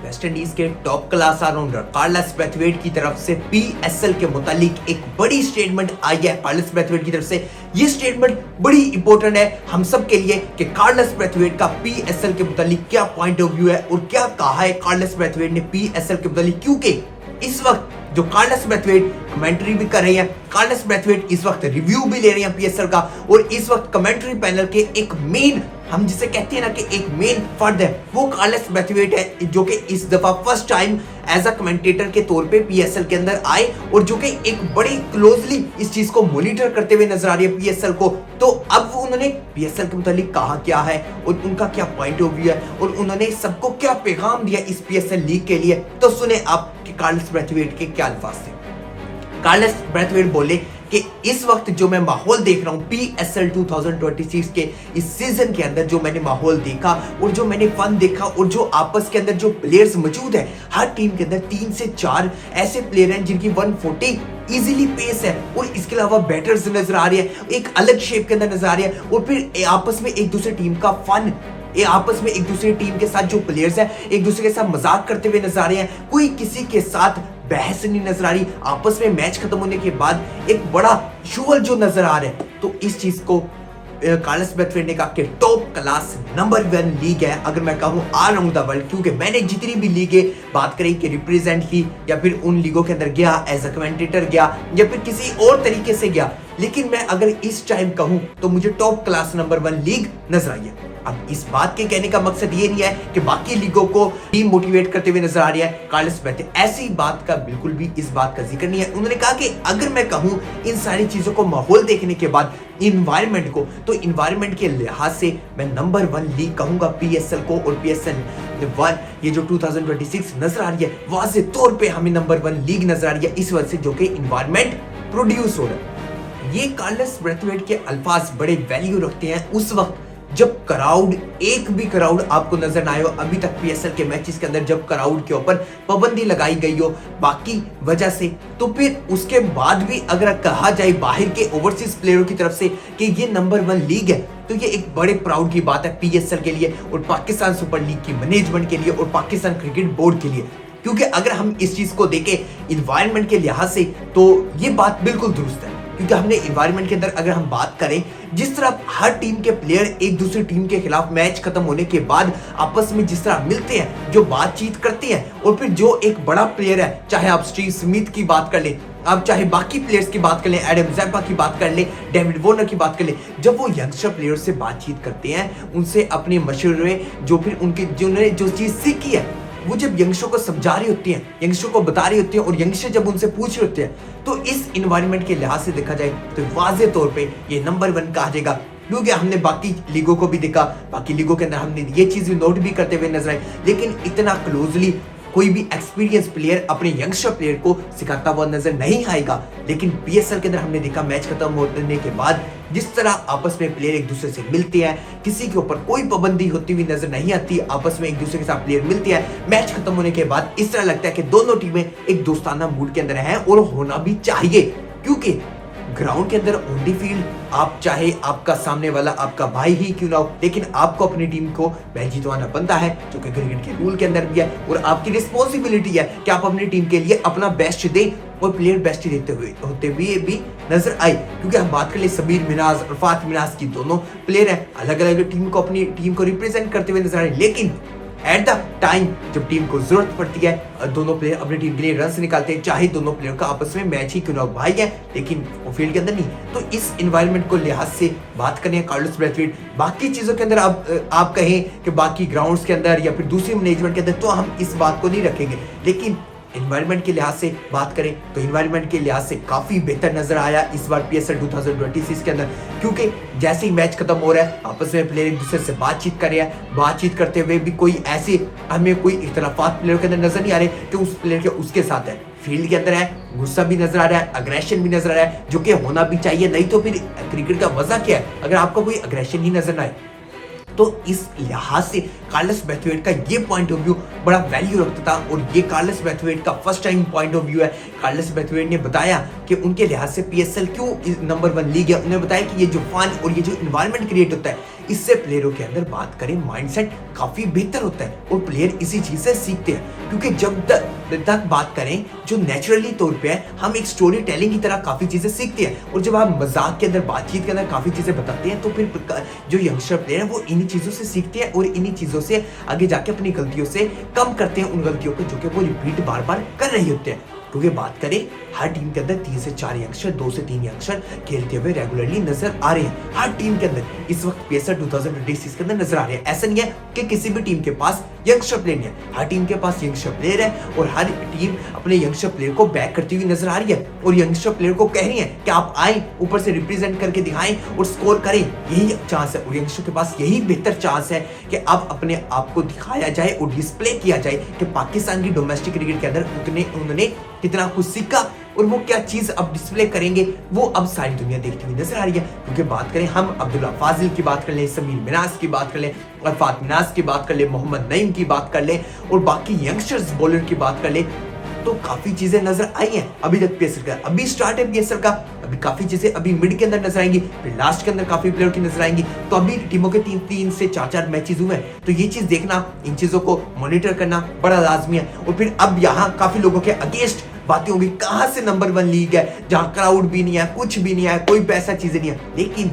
Waste Indies के top class allrounder Carlos Brathwaite की तरफ से पीएसएल के मुतालिक एक बड़ी स्टेटमेंट आई है। कार्लोस ब्रैथवेट की तरफ से ये स्टेटमेंट बड़ी इंपॉर्टेंट है हम सब के लिए कि कार्लोस ब्रैथवेट का पीएसएल के मुतालिक क्या पॉइंट ऑफ व्यू है और क्या कहा है कार्लोस ब्रैथवेट ने पीएसएल के मुतालिक, क्योंकि इस वक्त जो कार्लोस ब्रैथवेट कमेंट्री भी कर रहे हैं, कार्लोस ब्रैथवेट इस वक्त रिव्यू भी ले रहे हैं पीएसएल का, और इस वक्त कमेंट्री पैनल के एक मेन, हम जिसे कहते हैं ना कि एक मेन फर्द है, वो कार्लोस ब्रैथवेट है, जो कि इस दफा first time as a commentator के तौर पे पीएसएल के अंदर आए और जो कि एक बड़ी क्लोजली इस चीज को मॉनिटर करते हुए नजर आ रही है पीएसएल को। तो अब उन्होंने पीएसएल के मुतालिक कहा क्या है और उनका क्या पॉइंट ऑफ व्यू है और उन्होंने सबको क्या पैगाम दिया इस पीएसएल लीग के लिए, तो सुने आप कि कार्लोस ब्रैथवेट के क्या अल्फाज थे। कार्लोस ब्रैथवेट बोले कि इस वक्त जो मैं माहौल देख रहा हूं पीएसएल 2026 के इस सीजन के अंदर, जो मैंने माहौल देखा और जो मैंने फन देखा और जो आपस के अंदर जो प्लेयर्स मौजूद है, हर टीम के अंदर 3 से 4 ऐसे प्लेयर हैं जिनकी 140 इजीली पेस है और इसके अलावा बैटर्स नजर आ रही है, एक अलग शेप के अंदर नजर आ रही है और फिर आपस में एक दूसरे टीम का फन, ये आपस में एक दूसरे टीम के साथ जो प्लेयर्स हैं एक दूसरे के साथ मजाक करते हुए नजर आ रहे हैं, कोई किसी के साथ बहस नहीं नजर आ रही, आपस में मैच खत्म होने के बाद एक बड़ा शुअल जो नजर आ रहा है। तो इस चीज को कार्लोस ब्रैथवेट ने कहा कि टॉप क्लास नंबर 1 लीग है, अगर मैं कहूँ ऑल अराउंड द वर्ल्ड, क्योंकि मैंने जितनी भी लीगें बात करी कि रिप्रेजेंट की या फिर उन लीगों के अंदर गया एज अ कमेंटेटर गया या फिर किसी और तरीके से गया, लेकिन मैं अगर इस टाइम कहूँ तो मुझे टॉप क्लास नंबर 1 लीग नजर आई है। अब इस बात के कहने का मकसद ये नहीं है कि बाकी लीगों को टीम मोटिवेट करते हुए नजर आ रही है कार्लोस ब्रैथवेट, ऐसी बात का बिल्कुल भी इस बात का जिक्र नहीं है। उन्होंने कहा कि अगर मैं कहूं इन सारी चीजों को माहौल देखने के बाद इन्वायरमेंट को, तो इन्वायरमेंट के लिहाज से मैं नंबर 1 लीग कहूंगा पीएसएल को, और पीएसएल 1 ये जो 2026 नजर आ रही है वाज़े तौर पे हमें नंबर 1 लीग नजर आ रही है इस वजह से जो कि इन्वायरमेंट प्रोड्यूस हो रहा है। ये कार्लोस ब्रैथवेट के अल्फाज बड़े वैल्यू रखते हैं उस वक्त जब क्राउड, एक भी क्राउड आपको नजर ना आए हो अभी तक पीएसएल के मैचेस के अंदर, जब क्राउड के ऊपर पाबंदी लगाई गई हो बाकी वजह से, तो फिर उसके बाद भी अगर कहा जाए बाहर के ओवरसीज प्लेयरों की तरफ से कि ये नंबर 1 लीग है, तो ये एक बड़े प्राउड की बात है पीएसएल के लिए और पाकिस्तान सुपर लीग की मैनेजमेंट के लिए और पाकिस्तान क्रिकेट बोर्ड के लिए। क्योंकि अगर हम इस चीज को देखें इन्वायरमेंट के लिहाज से तो ये बात बिल्कुल दुरुस्त है, क्योंकि हमने इन्वायरमेंट के अंदर अगर हम बात करें, जिस तरह हर टीम के प्लेयर एक दूसरी टीम के खिलाफ मैच खत्म होने के बाद आपस में जिस तरह मिलते हैं, जो बातचीत करते हैं, और फिर जो एक बड़ा प्लेयर है, चाहे आप स्टीव स्मिथ की बात कर लें, आप चाहे बाकी प्लेयर्स की बात कर लें, एडम ज़ैम्पा की बात कर लें, डेविड वॉर्नर की बात कर लें, जब वो यंगस्टर प्लेयर्स से बातचीत करते हैं, उनसे अपने मशवरे जो फिर उनके जिन्होंने जो चीज़ सीखी है वो जब यंगस्टर को समझा रही होती हैं, यंगस्टर को बता रही होती हैं और यंगस्टर जब उनसे पूछ रहे होते हैं, तो इस इन्वायरमेंट के लिहाज से देखा जाए तो वाज़े तौर पे ये नंबर 1 कहा जाएगा। क्योंकि हमने बाकी लीगों को भी देखा, बाकी लीगों के अंदर हमने ये चीज़ भी नोट भी करते हुए नजर आई, लेकिन इतना क्लोजली कोई भी एक्सपीरियंस प्लेयर अपने यंगस्टर प्लेयर को सिखाता हुआ नजर नहीं आएगा। लेकिन पीएसएल के अंदर हमने देखा मैच खत्म होने के बाद जिस तरह आपस में प्लेयर एक दूसरे से मिलते हैं, किसी के ऊपर कोई पाबंदी होती हुई नजर नहीं आती, आपस में एक दूसरे के साथ प्लेयर मिलते हैं, मैच खत्म होने के बाद इस तरह लगता है कि दोनों टीमें एक दोस्ताना मूड के अंदर हैं और होना भी चाहिए। क्योंकि ग्राउंड के अंदर ऑन द फील्ड आप चाहे आपका सामने वाला आपका भाई ही क्यों ना हो, लेकिन आपको अपनी टीम को मैच जितवाना बनता है, जो कि क्रिकेट के रूल के अंदर भी है, और आपकी रिस्पॉन्सिबिलिटी है कि आप अपनी टीम के लिए अपना बेस्ट दें और प्लेयर बेस्ट देते हुए होते हुए भी नजर आए। क्योंकि हम बात कर ले समीर मिनाज और फात मिनाज की, दोनों प्लेयर हैं अलग अलग टीम को, अपनी टीम को रिप्रेजेंट करते हुए नजर आए, लेकिन एट द टाइम जब टीम को जरूरत पड़ती है दोनों प्लेयर अपनी टीम के लिए रन निकालते हैं, चाहे दोनों प्लेयर का आपस में मैच ही क्यों ना हो, भाई है लेकिन वो फील्ड के अंदर नहीं। तो इस इन्वायरमेंट को लिहाज से बात करें कार्लोस ब्रैथवेट, बाकी चीजों के अंदर आप कहें कि बाकी ग्राउंड्स के अंदर या फिर दूसरी मैनेजमेंट के अंदर, तो हम इस बात को नहीं रखेंगे, लेकिन इन्वायरमेंट के लिहाज से बात करें तो इन्वायरमेंट के लिहाज से काफी बेहतर नजर आया इस बार पीएसएल 2026 के अंदर। क्योंकि जैसे ही मैच खत्म हो रहा है आपस में प्लेयर एक दूसरे से बातचीत कर रहे हैं, बातचीत करते हुए भी कोई ऐसे हमें कोई इख्तलाफात प्लेयर के अंदर नजर नहीं आ रहे कि उस प्लेयर के उसके साथ है, फील्ड के अंदर है, गुस्सा भी नजर आ रहा है, अग्रेशन भी नजर आ रहा है, जो कि होना भी चाहिए, नहीं तो फिर क्रिकेट का मजा क्या है अगर आपको कोई अग्रेशन ही नजर ना आए। तो इस लिहाज से कार्लोस ब्रैथवेट का ये पॉइंट ऑफ व्यू बड़ा वैल्यू रखता था और ये कार्लोस ब्रैथवेट का first time point of view है। कार्लोस ब्रैथवेट ने बताया कि उनके लिहाज से पीएसएल क्यों नंबर 1 लीग है। उन्होंने बताया कि ये जो फन और ये जो इन्वायरमेंट क्रिएट होता है इससे प्लेयरों के अंदर बात करें माइंडसेट काफी बेहतर होता है और प्लेयर इसी चीज से सीखते हैं। क्योंकि जब तक बात करें जो नेचुरली तौर पे है, हम एक स्टोरी टेलिंग की तरह काफी चीजें सीखते हैं और जब आप मजाक के अंदर बातचीत के अंदर काफी चीजें बताते हैं तो फिर जो यंगस्टर प्लेयर है वो इन्हीं चीजों से सीखते हैं और इन्हीं चीजों से आगे जाके अपनी गलतियों से कम करते हैं उन गलतियों को जो कि वो रिपीट बार बार कर रहे होते हैं। क्योंकि बात करें हर टीम के अंदर 3 से 4 यंगस्टर, 2 से 3 यंगस्टर खेलते हुए रेगुलरली नजर आ रहे हैं हर टीम के अंदर। इस वक्त पेसर 2026 के अंदर नजर आ रहे हैं। ऐसा नहीं है कि किसी भी टीम के पास यंगस्टर प्लेयर नहीं है, हर टीम के पास यंगस्टर प्लेयर है और हर टीम अपने यंगस्टर प्लेयर को बैक करती हुई नजर आ रही है और यंगस्टर प्लेयर को कह रही है कि आप आए, ऊपर से रिप्रेजेंट करके दिखाएं और स्कोर करें। यही चांस है और यंगस्टर के पास यही बेहतर चांस है कि अब अपने आप को दिखाया जाए और डिस्प्ले किया जाए कि पाकिस्तान की डोमेस्टिक क्रिकेट के अंदर उन्होंने कितना कुछ सीखा और वो क्या चीज अब डिस्प्ले करेंगे वो अब सारी दुनिया देखती हुई नजर आ रही है। क्योंकि बात करें हम अब्दुल्ला फाजिल की बात कर ले, समीर मिनाज की बात कर ले, अरफात मिनाज की बात कर ले, मोहम्मद नईम की बात कर ले और बाकी यंगस्टर्स बॉलर की बात कर ले तो काफी चीजें नजर आई हैं अभी तक पेसर का। अभी स्टार्ट है पेसर का, अभी काफी चीजें अभी मिड के अंदर नजर आएंगी, फिर लास्ट के अंदर काफी प्लेयर की नजर आएंगी। तो अभी टीमों के 3 से 4 मैचेस हुए हैं तो ये चीज देखना, इन चीजों को मॉनिटर करना बड़ा लाजमी है। और फिर अब यहाँ काफी लोगों के अगेंस्ट बातें होंगी, कहां से नंबर 1 लीग है जहां क्राउड भी नहीं है, कुछ भी नहीं है, कोई पैसा चीजें नहीं है। लेकिन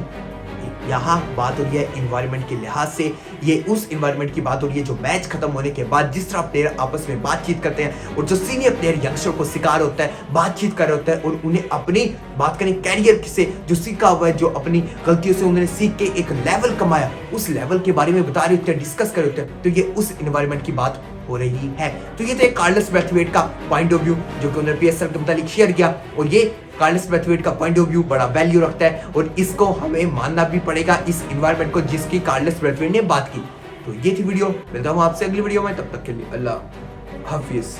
यहाँ बात हो रही है एनवायरनमेंट के लिहाज से, ये उस एनवायरनमेंट की बात हो रही है जो मैच खत्म होने के बाद जिस तरह प्लेयर आपस में बातचीत करते हैं और जो सीनियर प्लेयर यंगस्टर को शिकार होता है, बातचीत कर रहा होता है और उन्हें अपनी बात करें कैरियर से जो सीखा हुआ है, जो अपनी गलतियों से उन्होंने सीख के एक लेवल कमाया, उस लेवल के बारे में बता रहे होते हैं, डिस्कस कर रहे होते हैं। तो ये उस एनवायरनमेंट की बात हो रही है। तो ये थे कार्लोस ब्रैथवेट का पॉइंट ऑफ व्यू जो कि उन्होंने पीएसएल के मुताबिक शेयर किया और ये कार्लोस ब्रैथवेट का पॉइंट ऑफ व्यू बड़ा वैल्यू रखता है और इसको हमें मानना भी पड़ेगा, इस एनवायरनमेंट को जिसकी कार्लोस ब्रैथवेट ने बात की। तो ये थी वीडियो, मिलता हूं आपसे अगली वीडियो में, तब तक के लिए अल्लाह हाफिज।